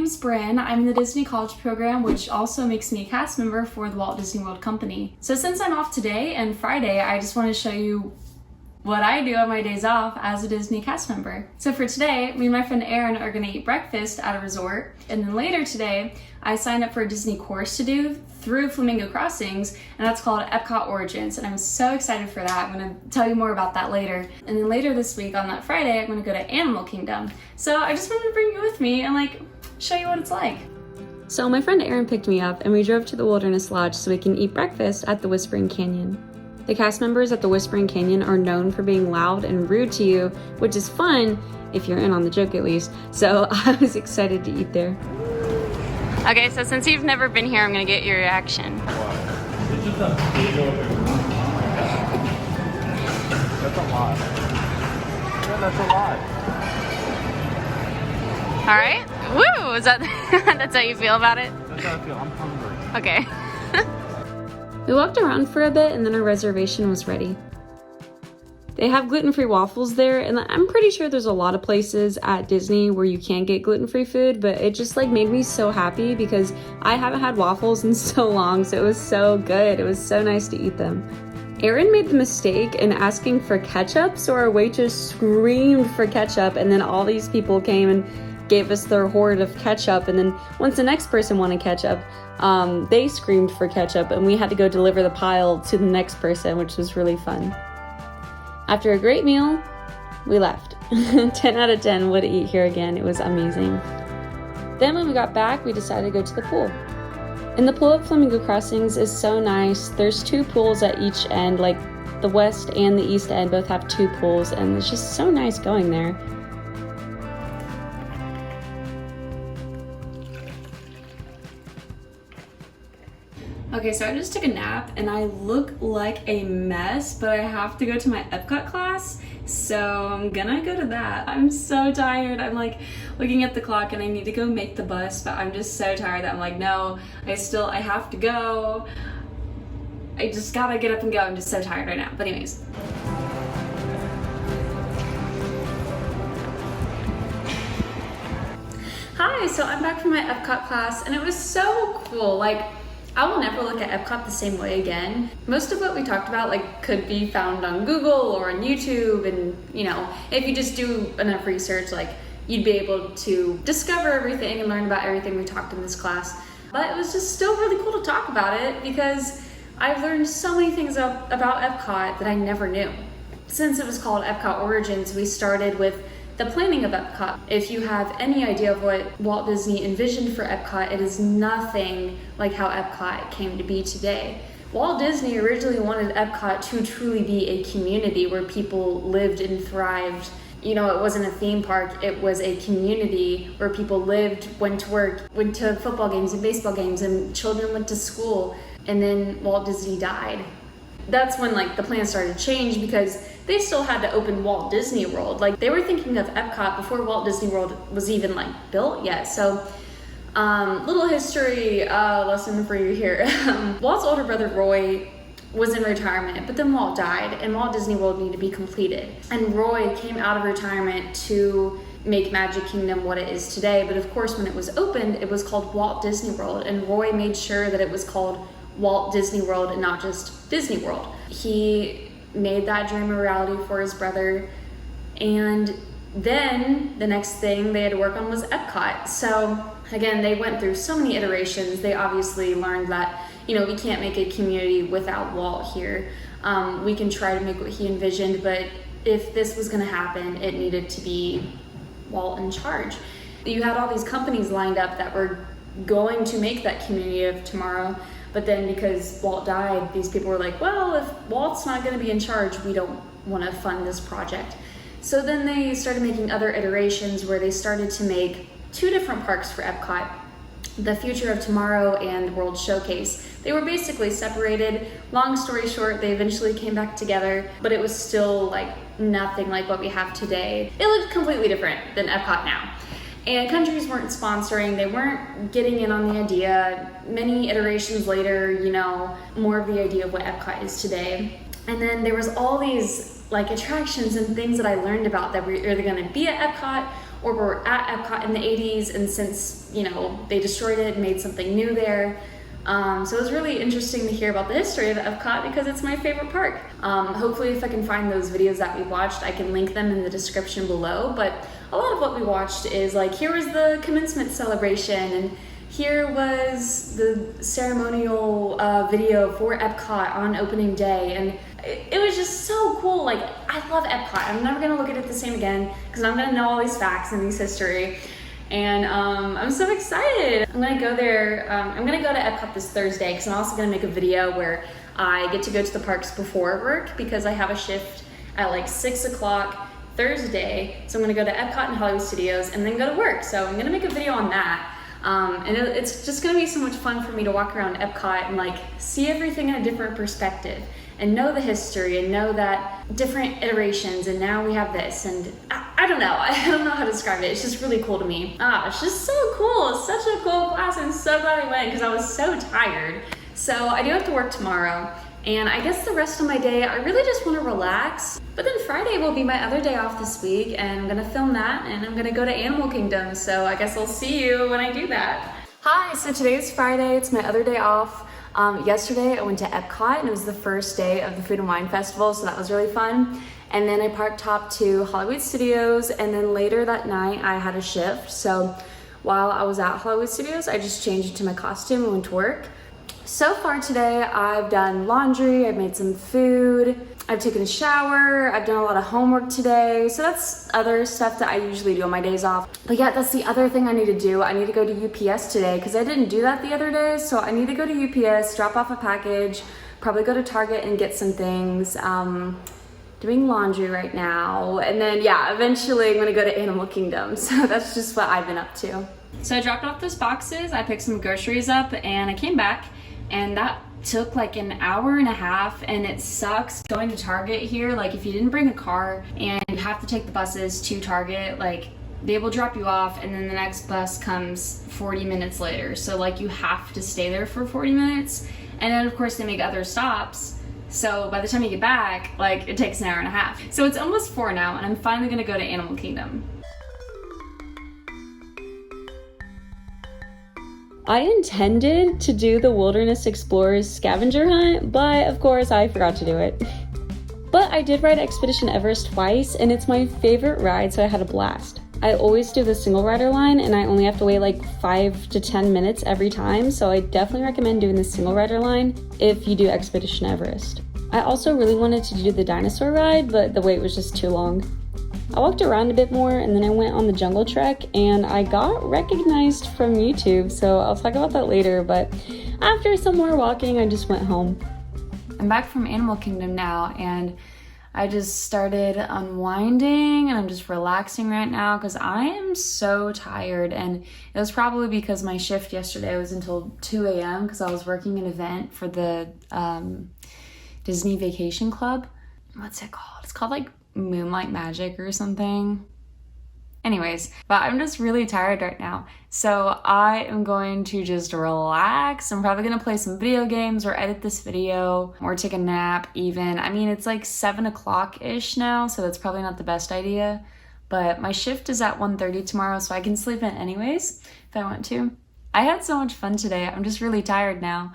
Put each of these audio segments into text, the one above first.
name's Brynn. I'm in the Disney College program, which also makes me a cast member for the Walt Disney World Company. So since I'm off today and Friday, I just want to show you what I do on my days off as a Disney cast member. So for today, me and my friend Erin are gonna eat breakfast at a resort. And then later today, I signed up for a Disney course to do through Flamingo Crossings, and that's called Epcot Origins. And I'm so excited for that. I'm gonna tell you more about that later. And then later this week on that Friday, I'm gonna go to Animal Kingdom. So I just wanted to bring you with me and show you what it's like. So my friend Erin picked me up and we drove to the Wilderness Lodge so we can eat breakfast at the Whispering Canyon. The cast members at the Whispering Canyon are known for being loud and rude to you, which is fun if you're in on the joke at least. So I was excited to eat there. Okay, so since you've never been here, I'm gonna get your reaction. It's just a big open. That's a lot. Yeah, that's a lot. All right. Woo! Is that that's how you feel about it? That's how I feel. I'm hungry. Okay. We walked around for a bit and then our reservation was ready. They have gluten-free waffles there, and I'm pretty sure there's a lot of places at Disney where you can get gluten-free food, but it just made me so happy because I haven't had waffles in so long, so it was so good. It was so nice to eat them. Erin made the mistake in asking for ketchup, so our waitress screamed for ketchup, and then all these people came and gave us their hoard of ketchup, and then once the next person wanted ketchup, they screamed for ketchup, and we had to go deliver the pile to the next person, which was really fun. After a great meal, we left. 10 out of 10 would eat here again. It was amazing. Then when we got back, we decided to go to the pool. And the pool at Flamingo Crossings is so nice. There's 2 pools at each end, the west and the east end both have 2 pools, and it's just so nice going there. Okay, so I just took a nap and I look like a mess, but I have to go to my Epcot class, so I'm gonna go to that. I'm so tired. I'm looking at the clock and I need to go make the bus, but I'm just so tired that I'm no, I have to go. I just gotta get up and go. I'm just so tired right now. But anyways. Hi, so I'm back from my Epcot class and it was so cool. I will never look at Epcot the same way again. Most of what we talked about could be found on Google or on YouTube, and if you just do enough research, you'd be able to discover everything and learn about everything we talked in this class. But it was just still really cool to talk about it because I've learned so many things about Epcot that I never knew. Since it was called Epcot Origins, we started with the planning of Epcot. If you have any idea of what Walt Disney envisioned for Epcot, it is nothing like how Epcot came to be today. Walt Disney originally wanted Epcot to truly be a community where people lived and thrived. It wasn't a theme park, it was a community where people lived, went to work, went to football games and baseball games, and children went to school, and then Walt Disney died. That's when the plan started to change because they still had to open Walt Disney World. They were thinking of Epcot before Walt Disney World was even built yet. So little history lesson for you here. Walt's older brother Roy was in retirement, but then Walt died and Walt Disney World needed to be completed. And Roy came out of retirement to make Magic Kingdom what it is today. But of course, when it was opened, it was called Walt Disney World, and Roy made sure that it was called Walt Disney World and not just Disney World. He made that dream a reality for his brother, and then the next thing they had to work on was Epcot. So again, they went through so many iterations. They obviously learned that we can't make a community without Walt here. We can try to make what he envisioned, but if this was going to happen, it needed to be Walt in charge. You had all these companies lined up that were going to make that community of tomorrow. But then because Walt died, these people were well, if Walt's not going to be in charge, we don't want to fund this project. So then they started making other iterations where they started to make 2 different parks for Epcot, the Future of Tomorrow and World Showcase. They were basically separated. Long story short, they eventually came back together, but it was still nothing like what we have today. It looked completely different than Epcot now. And countries weren't sponsoring, they weren't getting in on the idea. Many iterations later, more of the idea of what Epcot is today. And then there was all these like attractions and things that I learned about that were either gonna be at Epcot or were at Epcot in the 80s, and since, you know, they destroyed it and made something new there. So it was really interesting to hear about the history of Epcot because it's my favorite park. Hopefully if I can find those videos that we watched, I can link them in the description below. But a lot of what we watched is like, here was the commencement celebration, and here was the ceremonial video for Epcot on opening day. And it was just so cool. Like, I love Epcot. I'm never gonna look at it the same again because I'm gonna know all these facts and these history. And I'm so excited. I'm gonna go there. I'm gonna go to Epcot this Thursday because I'm also gonna make a video where I get to go to the parks before work because I have a shift at like 6 o'clock Thursday. So I'm gonna go to Epcot and Hollywood Studios and then go to work. So I'm gonna make a video on that. And it's just gonna be so much fun for me to walk around Epcot and like see everything in a different perspective and know the history and know that different iterations, and now we have this, and I don't know. I don't know how to describe it. It's just really cool to me. It's just so cool. It's such a cool class. I'm so glad I went because I was so tired. So I do have to work tomorrow, and I guess the rest of my day, I really just want to relax. But then Friday will be my other day off this week, and I'm gonna film that, and I'm gonna go to Animal Kingdom. So I guess I'll see you when I do that. Hi, so today's Friday. It's my other day off. Yesterday I went to Epcot and it was the first day of the Food and Wine Festival, so that was really fun. And then I parked hop to Hollywood Studios, and then later that night I had a shift. So while I was at Hollywood Studios, I just changed into my costume and went to work. So far today, I've done laundry, I've made some food, I've taken a shower, I've done a lot of homework today. So that's other stuff that I usually do on my days off. But yeah, that's the other thing I need to do. I need to go to UPS today because I didn't do that the other day. So I need to go to UPS, drop off a package, probably go to Target and get some things. Doing laundry right now. And then yeah, eventually I'm gonna go to Animal Kingdom. So that's just what I've been up to. So I dropped off those boxes, I picked some groceries up, and I came back. And that took like an hour and a half, and it sucks going to Target here. Like, if you didn't bring a car and you have to take the buses to Target, like they will drop you off and then the next bus comes 40 minutes later. So like you have to stay there for 40 minutes. And then of course they make other stops. So by the time you get back, like it takes an hour and a half. So it's almost 4 now, and I'm finally gonna go to Animal Kingdom. I intended to do the Wilderness Explorers scavenger hunt, but of course I forgot to do it. But I did ride Expedition Everest twice, and it's my favorite ride, so I had a blast. I always do the single rider line, and I only have to wait like 5 to 10 minutes every time, so I definitely recommend doing the single rider line if you do Expedition Everest. I also really wanted to do the dinosaur ride, but the wait was just too long. I walked around a bit more, and then I went on the jungle trek, and I got recognized from YouTube, so I'll talk about that later. But after some more walking, I just went home. I'm back from Animal Kingdom now, and I just started unwinding, and I'm just relaxing right now because I am so tired. And it was probably because my shift yesterday was until 2 a.m. because I was working an event for the Disney Vacation Club. What's it called? It's called like Moonlight Magic or something. Anyways, but I'm just really tired right now. So I am going to just relax. I'm probably gonna play some video games or edit this video or take a nap even. I mean, it's like 7 o'clock-ish now, so that's probably not the best idea. But my shift is at 1:30 tomorrow, so I can sleep in anyways if I want to. I had so much fun today. I'm just really tired now.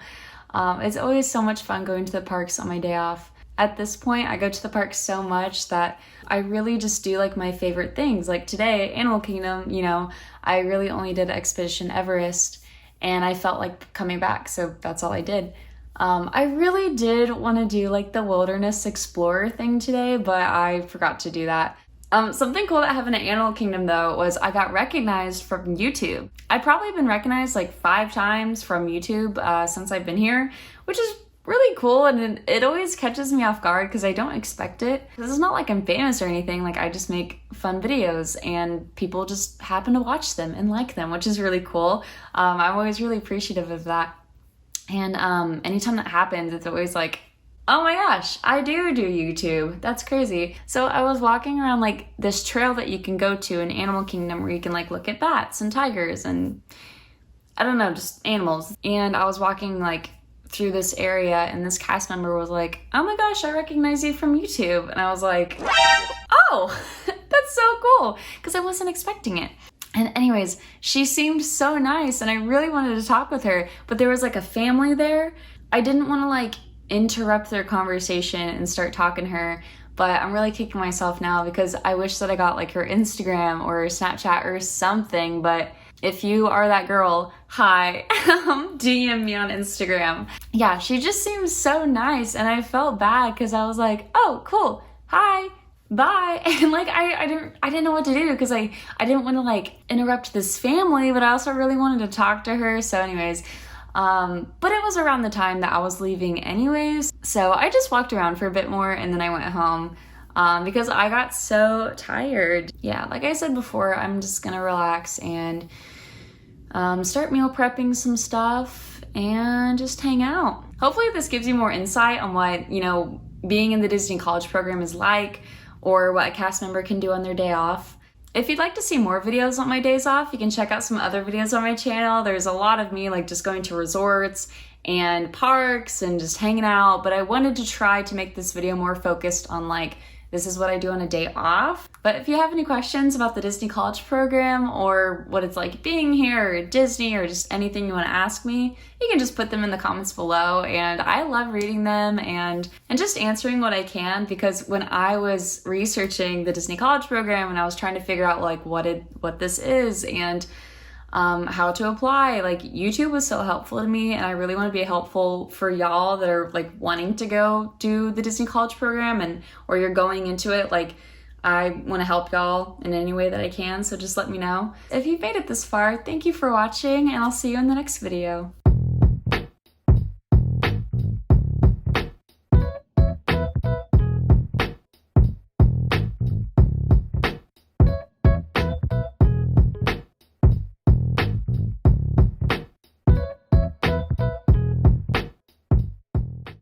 It's always so much fun going to the parks on my day off. At this point, I go to the park so much that I really just do like my favorite things. Like today, Animal Kingdom, you know, I really only did Expedition Everest, and I felt like coming back, so that's all I did. I really did want to do like the Wilderness Explorer thing today, but I forgot to do that. Something cool that happened at Animal Kingdom though was I got recognized from YouTube. I've probably been recognized like 5 times from YouTube since I've been here, which is really cool, and it always catches me off guard because I don't expect it. This is not like I'm famous or anything, like I just make fun videos and people just happen to watch them and like them, which is really cool. I'm always really appreciative of that. And anytime that happens, it's always like, oh my gosh, I do YouTube. That's crazy. So I was walking around like this trail that you can go to in Animal Kingdom where you can like look at bats and tigers and I don't know, just animals. And I was walking like through this area and this cast member was like, oh my gosh, I recognize you from YouTube. And I was like, oh, that's so cool, because I wasn't expecting it. And anyways, she seemed so nice and I really wanted to talk with her, but there was like a family there. I didn't want to like interrupt their conversation and start talking to her, but I'm really kicking myself now because I wish that I got like her Instagram or Snapchat or something. But if you are that girl, hi, DM me on Instagram. Yeah, she just seems so nice and I felt bad because I was like, oh, cool, hi, bye. And like I didn't know what to do because I didn't want to like interrupt this family, but I also really wanted to talk to her. So anyways, but it was around the time that I was leaving anyways. So I just walked around for a bit more and then I went home because I got so tired. Yeah, like I said before, I'm just gonna relax and start meal prepping some stuff and just hang out. Hopefully this gives you more insight on what, you know, being in the Disney College program is like, or what a cast member can do on their day off. If you'd like to see more videos on my days off, you can check out some other videos on my channel. There's a lot of me like just going to resorts and parks and just hanging out, but I wanted to try to make this video more focused on like, this is what I do on a day off. But if you have any questions about the Disney College program or what it's like being here or at Disney or just anything you want to ask me, you can just put them in the comments below, and I love reading them and just answering what I can, because when I was researching the Disney College program and I was trying to figure out like what this is and how to apply, like YouTube was so helpful to me, and I really want to be helpful for y'all that are like wanting to go do the Disney College program and or you're going into it. Like I want to help y'all in any way that I can, so just let me know. If you've made it this far, thank you for watching and I'll see you in the next video.